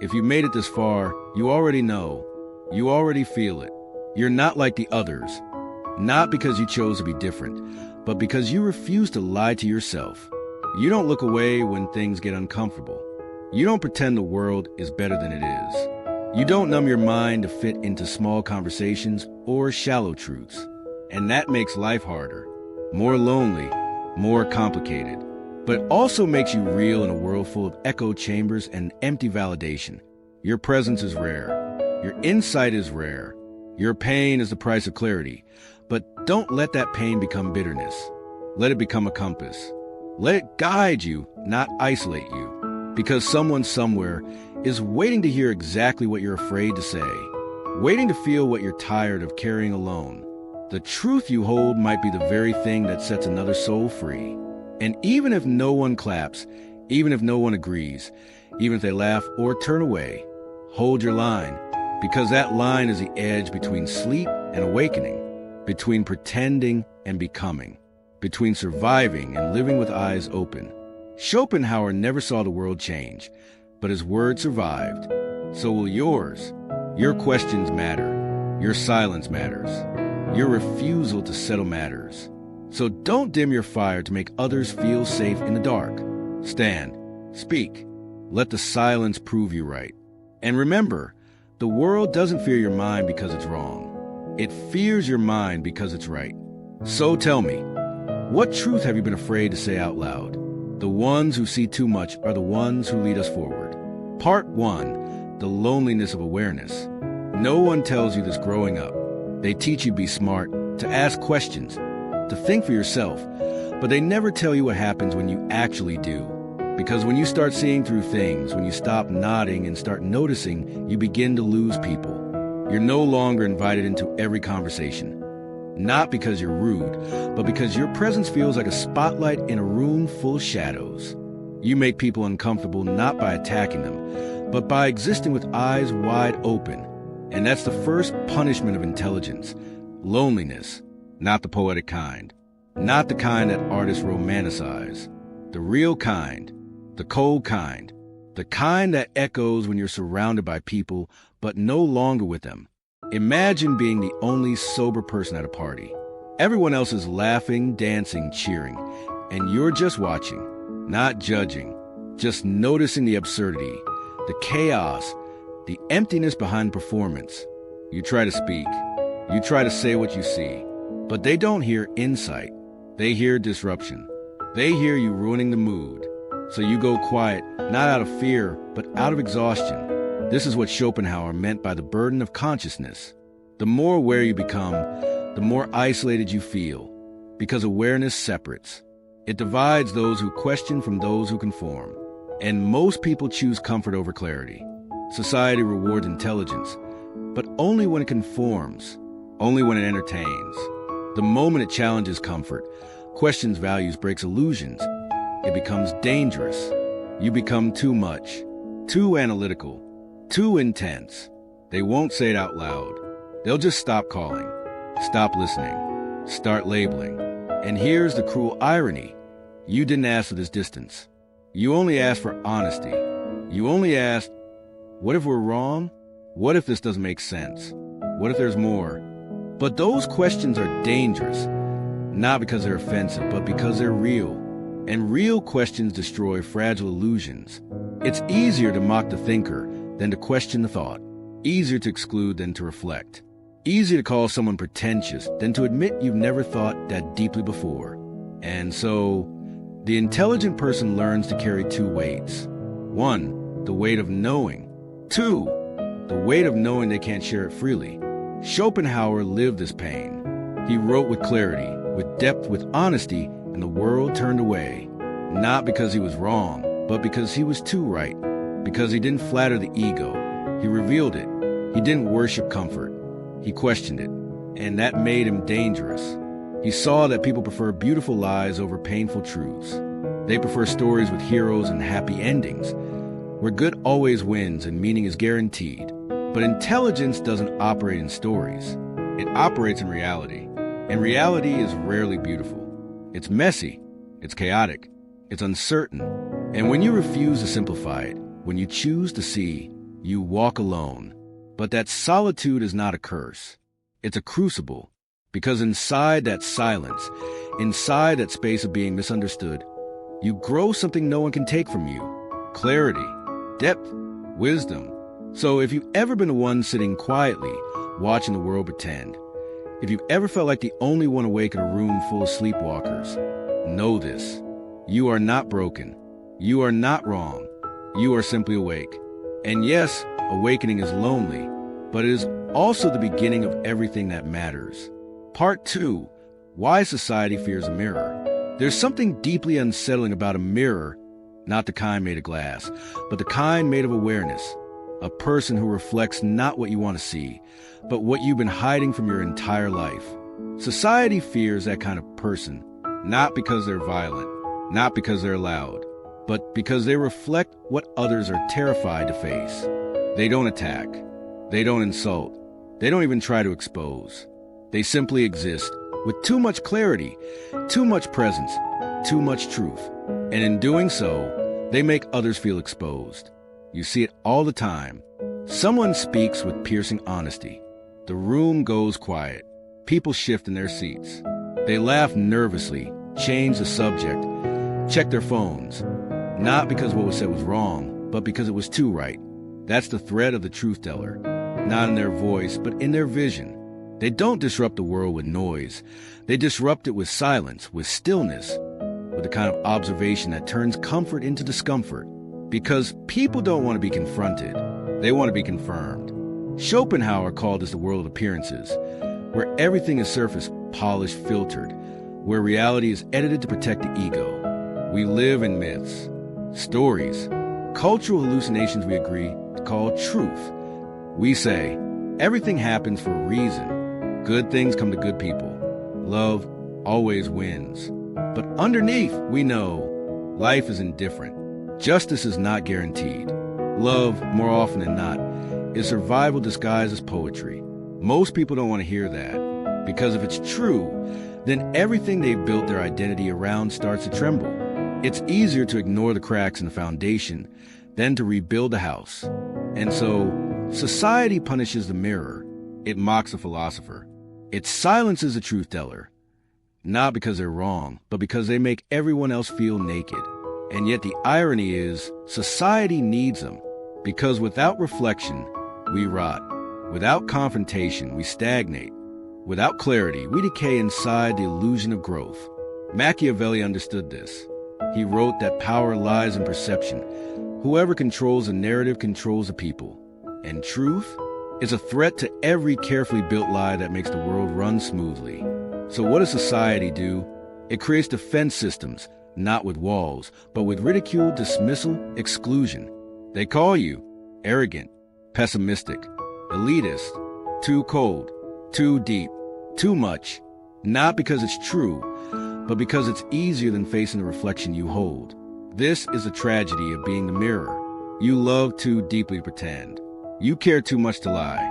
If you made it this far, you already know. You already feel it. You're not like the others. Not because you chose to be different, but because you refuse to lie to yourself. You don't look away when things get uncomfortable. You don't pretend the world is better than it is. You don't numb your mind to fit into small conversations or shallow truths. And that makes life harder, more lonely, more complicated. But it also makes you real in a world full of echo chambers and empty validation. Your presence is rare. Your insight is rare. Your pain is the price of clarity. But don't let that pain become bitterness. Let it become a compass. Let it guide you, not isolate you. Because someone somewhere is waiting to hear exactly what you're afraid to say. Waiting to feel what you're tired of carrying alone. The truth you hold might be the very thing that sets another soul free. And even if no one claps, even if no one agrees, even if they laugh or turn away, hold your line. Because that line is the edge between sleep and awakening, between pretending and becoming, between surviving and living with eyes open. Schopenhauer never saw the world change, but his word survived. So will yours. Your questions matter. Your silence matters. Your refusal to settle matters. So don't dim your fire to make others feel safe in the dark. Stand. Speak. Let the silence prove you right. And remember, the world doesn't fear your mind because it's wrong. It fears your mind because it's right. So tell me, what truth have you been afraid to say out loud? The ones who see too much are the ones who lead us forward. Part 1, the loneliness of awareness. No one tells you this growing up. They teach you to be smart, to ask questions, to think for yourself, but they never tell you what happens when you actually do. Because when you start seeing through things, when you stop nodding and start noticing, you begin to lose people. You're no longer invited into every conversation. Not because you're rude, but because your presence feels like a spotlight in a room full of shadows. You make people uncomfortable not by attacking them, but by existing with eyes wide open. And that's the first punishment of intelligence. Loneliness, not the poetic kind. Not the kind that artists romanticize. The real kind. The cold kind. The kind that echoes when you're surrounded by people, but no longer with them. Imagine being the only sober person at a party. Everyone else is laughing, dancing, cheering, and you're just watching, not judging, just noticing the absurdity, the chaos, the emptiness behind performance. You try to speak. You try to say what you see. But they don't hear insight. They hear disruption. They hear you ruining the mood. So you go quiet, not out of fear, but out of exhaustion. This is what Schopenhauer meant by the burden of consciousness. The more aware you become, the more isolated you feel, because awareness separates. It divides those who question from those who conform. And most people choose comfort over clarity. Society rewards intelligence, but only when it conforms, only when it entertains. The moment it challenges comfort, questions values, breaks illusions, it becomes dangerous. You become too much, too analytical, too intense. They won't say it out loud. They'll just stop calling, stop listening, start labeling. And here's the cruel irony. You didn't ask for this distance. You only asked for honesty. You only asked, what if we're wrong? What if this doesn't make sense? What if there's more? But those questions are dangerous, not because they're offensive, but because they're real. And real questions destroy fragile illusions. It's easier to mock the thinker than to question the thought. Easier to exclude than to reflect. Easier to call someone pretentious than to admit you've never thought that deeply before. And so, the intelligent person learns to carry two weights. 1, the weight of knowing. 2, the weight of knowing they can't share it freely. Schopenhauer lived this pain. He wrote with clarity, with depth, with honesty, and the world turned away. Not because he was wrong, but because he was too right. Because he didn't flatter the ego. He revealed it. He didn't worship comfort. He questioned it. And that made him dangerous. He saw that people prefer beautiful lies over painful truths. They prefer stories with heroes and happy endings, where good always wins and meaning is guaranteed. But intelligence doesn't operate in stories. It operates in reality. And reality is rarely beautiful. It's messy. It's chaotic. It's uncertain. And when you refuse to simplify it, when you choose to see, You walk alone. But that solitude is not a curse. It's a crucible. Because inside that silence, inside that space of being misunderstood, you grow something no one can take from you. Clarity, depth, wisdom. So if you've ever been the one sitting quietly, watching the world pretend, if you've ever felt like the only one awake in a room full of sleepwalkers, know this. You are not broken. You are not wrong. You are simply awake. And yes, awakening is lonely, but it is also the beginning of everything that matters. Part 2. Why society fears a mirror. There's something deeply unsettling about a mirror, not the kind made of glass, but the kind made of awareness. A person who reflects not what you want to see, but what you've been hiding from your entire life. Society fears that kind of person, not because they're violent, not because they're loud, but because they reflect what others are terrified to face. They don't attack. They don't insult. They don't even try to expose. They simply exist with too much clarity, too much presence, too much truth. And in doing so, they make others feel exposed. You see it all the time. Someone speaks with piercing honesty. The room goes quiet. People shift in their seats. They laugh nervously, change the subject, check their phones. Not because what was said was wrong, but because it was too right. That's the threat of the truth teller. Not in their voice, but in their vision. They don't disrupt the world with noise. They disrupt it with silence, with stillness, with the kind of observation that turns comfort into discomfort. Because people don't want to be confronted. They want to be confirmed. Schopenhauer called this the world of appearances, where everything is surface, polished, filtered, where reality is edited to protect the ego. We live in myths, stories, cultural hallucinations we agree to call truth. We say, everything happens for a reason. Good things come to good people. Love always wins. But underneath, we know life is indifferent. Justice is not guaranteed. Love, more often than not, is survival disguised as poetry. Most people don't want to hear that, because if it's true, then everything they've built their identity around starts to tremble. It's easier to ignore the cracks in the foundation than to rebuild the house. And so, society punishes the mirror. It mocks the philosopher. It silences the truth teller. Not because they're wrong, but because they make everyone else feel naked. And yet the irony is, society needs them, because without reflection, we rot. Without confrontation, we stagnate. Without clarity, we decay inside the illusion of growth. Machiavelli understood this. He wrote that power lies in perception. Whoever controls the narrative controls the people. And truth is a threat to every carefully built lie that makes the world run smoothly. So what does society do? It creates defense systems, not with walls, but with ridicule, dismissal, exclusion. They call you arrogant, pessimistic, elitist, too cold, too deep, too much, not because it's true, but because it's easier than facing the reflection you hold. This is a tragedy of being the mirror. You love too deeply to pretend. You care too much to lie.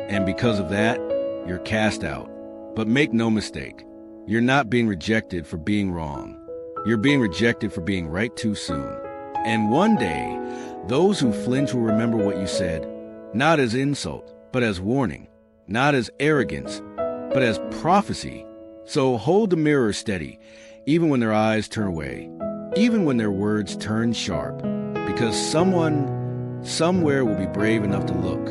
And because of that, you're cast out. But make no mistake, you're not being rejected for being wrong. You're being rejected for being right too soon. And one day, those who flinch will remember what you said, not as insult, but as warning, not as arrogance, but as prophecy. So hold the mirror steady, even when their eyes turn away, even when their words turn sharp, because someone, somewhere will be brave enough to look.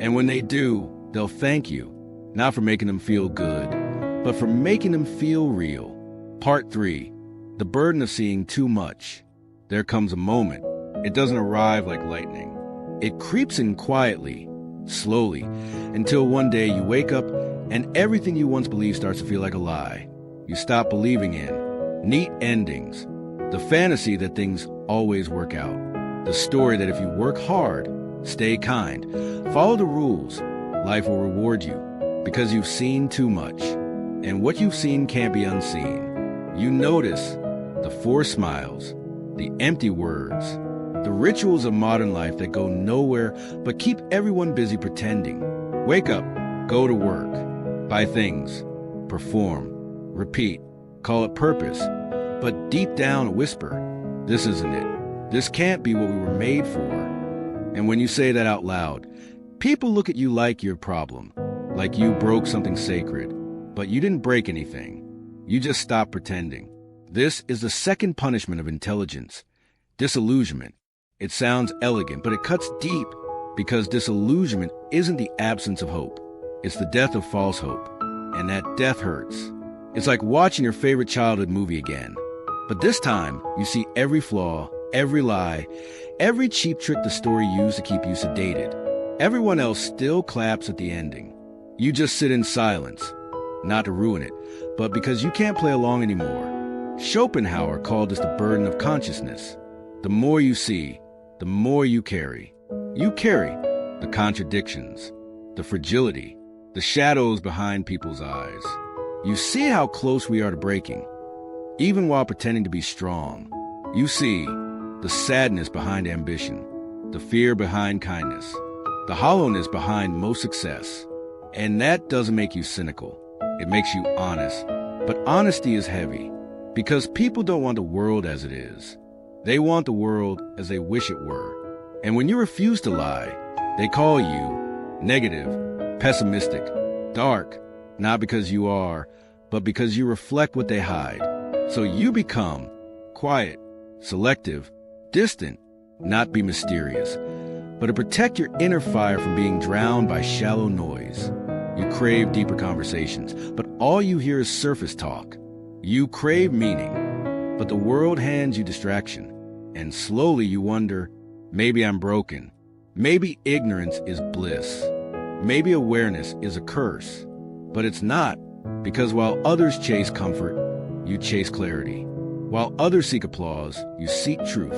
And when they do, they'll thank you, not for making them feel good, but for making them feel real. Part 3. The burden of seeing too much. There comes a moment. It doesn't arrive like lightning. It creeps in quietly, slowly, until one day you wake up and everything you once believed starts to feel like a lie. You stop believing in neat endings, the fantasy that things always work out, the story that if you work hard, stay kind, follow the rules, life will reward you, because you've seen too much. And what you've seen can't be unseen. You notice the forced smiles, the empty words, the rituals of modern life that go nowhere but keep everyone busy pretending. Wake up, go to work, buy things, perform, repeat, call it purpose, but deep down a whisper, this isn't it. This can't be what we were made for. And when you say that out loud, people look at you like you're a problem, like you broke something sacred. But you didn't break anything. You just stopped pretending. This is the second punishment of intelligence, disillusionment. It sounds elegant, but it cuts deep, because disillusionment isn't the absence of hope. It's the death of false hope, and that death hurts. It's like watching your favorite childhood movie again. But this time, you see every flaw, every lie, every cheap trick the story used to keep you sedated. Everyone else still claps at the ending. You just sit in silence, not to ruin it, but because you can't play along anymore. Schopenhauer called this the burden of consciousness. The more you see, the more you carry. You carry the contradictions, the fragility, the shadows behind people's eyes. You see how close we are to breaking, even while pretending to be strong. You see the sadness behind ambition, the fear behind kindness, the hollowness behind most success. And that doesn't make you cynical. It makes you honest. But honesty is heavy, because people don't want the world as it is. They want the world as they wish it were. And when you refuse to lie, they call you negative, pessimistic, dark, not because you are, but because you reflect what they hide. So you become quiet, selective, distant, not be mysterious, but to protect your inner fire from being drowned by shallow noise. You crave deeper conversations, but all you hear is surface talk. You crave meaning, but the world hands you distraction. And slowly you wonder, maybe I'm broken. Maybe ignorance is bliss. Maybe awareness is a curse. But it's not, because while others chase comfort, you chase clarity. While others seek applause, you seek truth.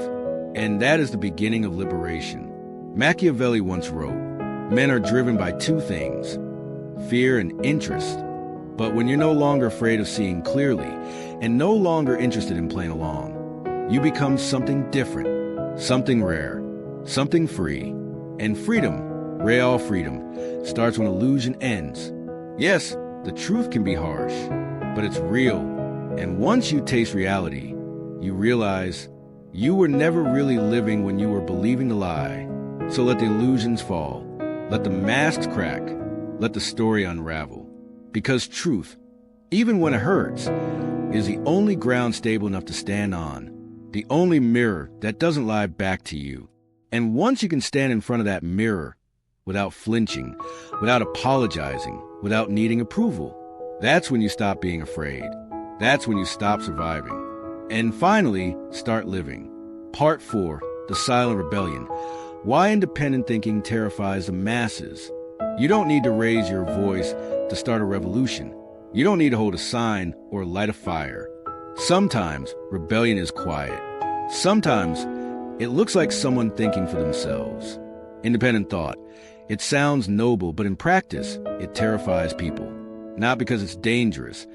And that is the beginning of liberation. Machiavelli once wrote, "Men are driven by two things, fear and interest. But when you're no longer afraid of seeing clearly and no longer interested in playing along, you become something different, something rare, something free. And freedom, real freedom, starts when illusion ends. Yes, the truth can be harsh, but it's real. And once you taste reality, you realize you were never really living when you were believing the lie. So let the illusions fall. Let the masks crack. Let the story unravel. Because truth, even when it hurts, is the only ground stable enough to stand on. The only mirror that doesn't lie back to you. And once you can stand in front of that mirror without flinching, without apologizing, without needing approval, that's when you stop being afraid. That's when you stop surviving. And finally, start living. Part 4, The Silent Rebellion. Why independent thinking terrifies the masses. You don't need to raise your voice to start a revolution. You don't need to hold a sign or light a fire. Sometimes rebellion is quiet. Sometimes it looks like someone thinking for themselves. Independent thought. It sounds noble, but in practice, it terrifies people. Not because it's dangerous,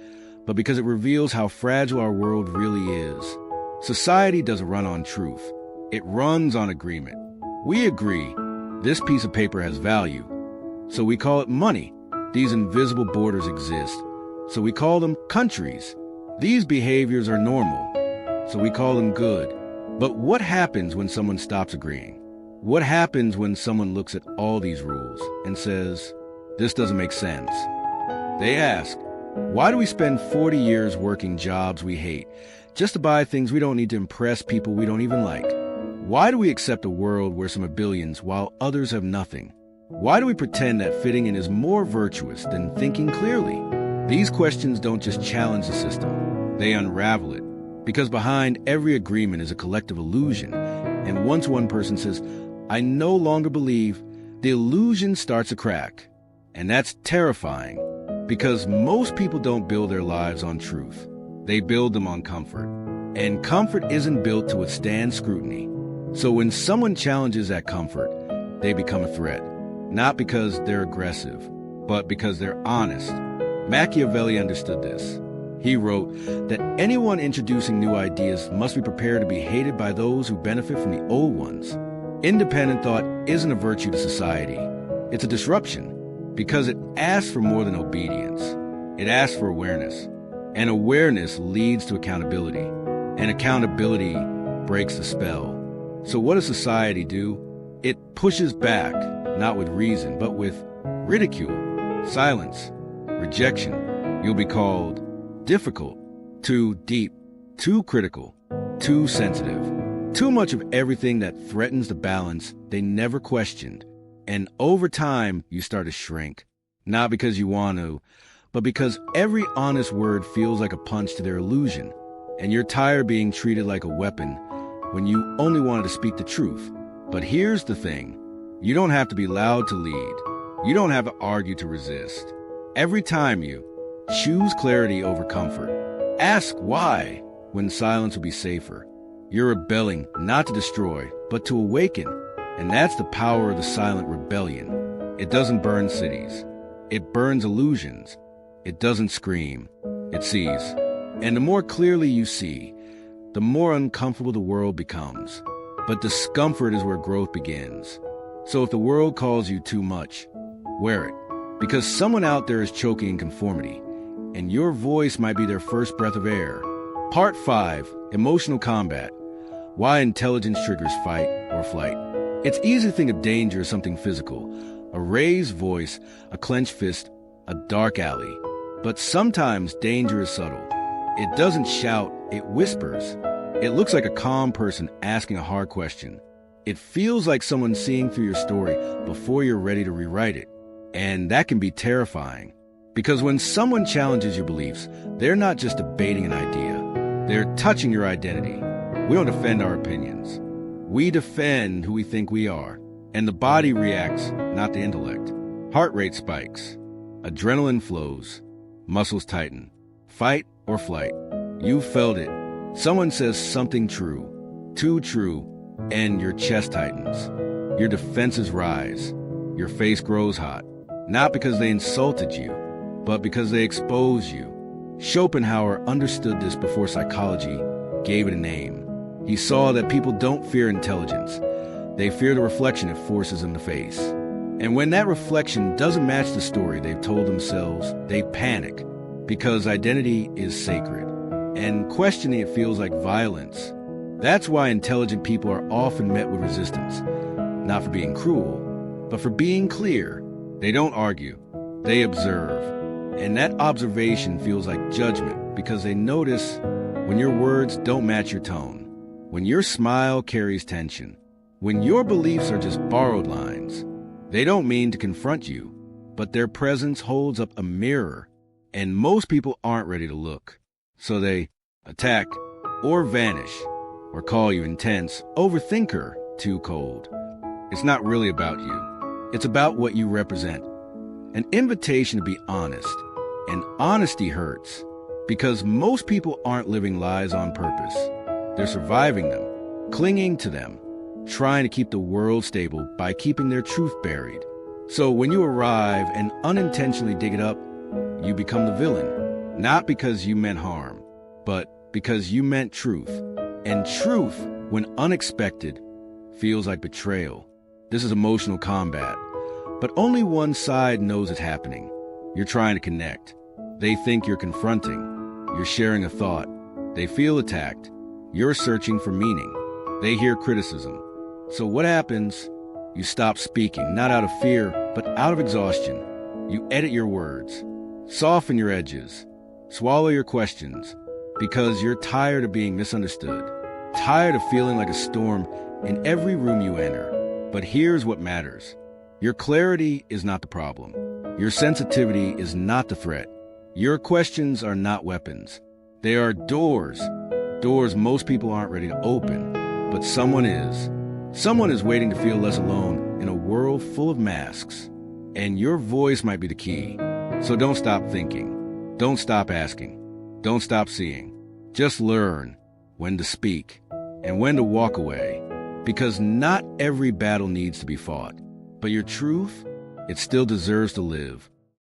but because it reveals how fragile our world really is. Society doesn't run on truth. It runs on agreement. We agree this piece of paper has value, so we call it money. These invisible borders exist, so we call them countries. These behaviors are normal, so we call them good. But what happens when someone stops agreeing? What happens when someone looks at all these rules and says, this doesn't make sense? They ask, why do we spend 40 years working jobs we hate just to buy things we don't need to impress people we don't even like? Why do we accept a world where some have billions while others have nothing? Why do we pretend that fitting in is more virtuous than thinking clearly? These questions don't just challenge the system, they unravel it. Because behind every agreement is a collective illusion. And once one person says, I no longer believe, the illusion starts to crack. And that's terrifying, because most people don't build their lives on truth. They build them on comfort. And comfort isn't built to withstand scrutiny. So when someone challenges that comfort, they become a threat. Not because they're aggressive, but because they're honest. Machiavelli understood this. He wrote that anyone introducing new ideas must be prepared to be hated by those who benefit from the old ones. Independent thought isn't a virtue to society. It's a disruption, because it asks for more than obedience. It asks for awareness. And awareness leads to accountability. And accountability breaks the spell. So what does society do? It pushes back, not with reason, but with ridicule, silence, rejection. You'll be called difficult, too deep, too critical, too sensitive, too much of everything that threatens the balance they never questioned. And over time, you start to shrink, not because you want to, but because every honest word feels like a punch to their illusion, and you're tired of being treated like a weapon when you only wanted to speak the truth. But here's the thing. You don't have to be loud to lead. You don't have to argue to resist. Every time you choose clarity over comfort, ask why when silence will be safer. You're rebelling not to destroy, but to awaken. And that's the power of the silent rebellion. It doesn't burn cities. It burns illusions. It doesn't scream. It sees. And the more clearly you see, the more uncomfortable the world becomes. But discomfort is where growth begins. So if the world calls you too much, wear it. Because someone out there is choking in conformity, and your voice might be their first breath of air. Part 5, Emotional Combat. Why intelligence triggers fight or flight. It's easy to think of danger as something physical. A raised voice, a clenched fist, a dark alley. But sometimes danger is subtle. It doesn't shout, it whispers. It looks like a calm person asking a hard question. It feels like someone seeing through your story before you're ready to rewrite it. And that can be terrifying. Because when someone challenges your beliefs, they're not just debating an idea. They're touching your identity. We don't defend our opinions. We defend who we think we are. And the body reacts, not the intellect. Heart rate spikes. Adrenaline flows. Muscles tighten. Fight or flight. You felt it. Someone says something true, too true, and your chest tightens. Your defenses rise. Your face grows hot. Not because they insulted you, but because they exposed you. Schopenhauer understood this before psychology gave it a name. He saw that people don't fear intelligence. They fear the reflection it forces them to face. And when that reflection doesn't match the story they've told themselves, they panic. Because identity is sacred. And questioning it feels like violence. That's why intelligent people are often met with resistance. Not for being cruel, but for being clear. They don't argue. They observe. And that observation feels like judgment because they notice when your words don't match your tone. When your smile carries tension. When your beliefs are just borrowed lines. They don't mean to confront you, but their presence holds up a mirror. And most people aren't ready to look. So they attack or vanish or call you intense, overthinker, too cold. It's not really about you. It's about what you represent. An invitation to be honest. And honesty hurts because most people aren't living lies on purpose. They're surviving them, clinging to them, trying to keep the world stable by keeping their truth buried. So when you arrive and unintentionally dig it up, you become the villain, not because you meant harm, but because you meant truth. And truth, when unexpected, feels like betrayal. This is emotional combat. But only one side knows it's happening. You're trying to connect. They think you're confronting. You're sharing a thought. They feel attacked. You're searching for meaning. They hear criticism. So what happens? You stop speaking, not out of fear, but out of exhaustion. You edit your words. Soften your edges. Swallow your questions. Because you're tired of being misunderstood. Tired of feeling like a storm in every room you enter. But here's what matters. Your clarity is not the problem. Your sensitivity is not the threat. Your questions are not weapons. They are doors. Doors most people aren't ready to open. But someone is. Someone is waiting to feel less alone in a world full of masks. And your voice might be the key. So don't stop thinking. Don't stop asking. Don't stop seeing. Just learn when to speak and when to walk away. Because not every battle needs to be fought. But your truth, it still deserves to live.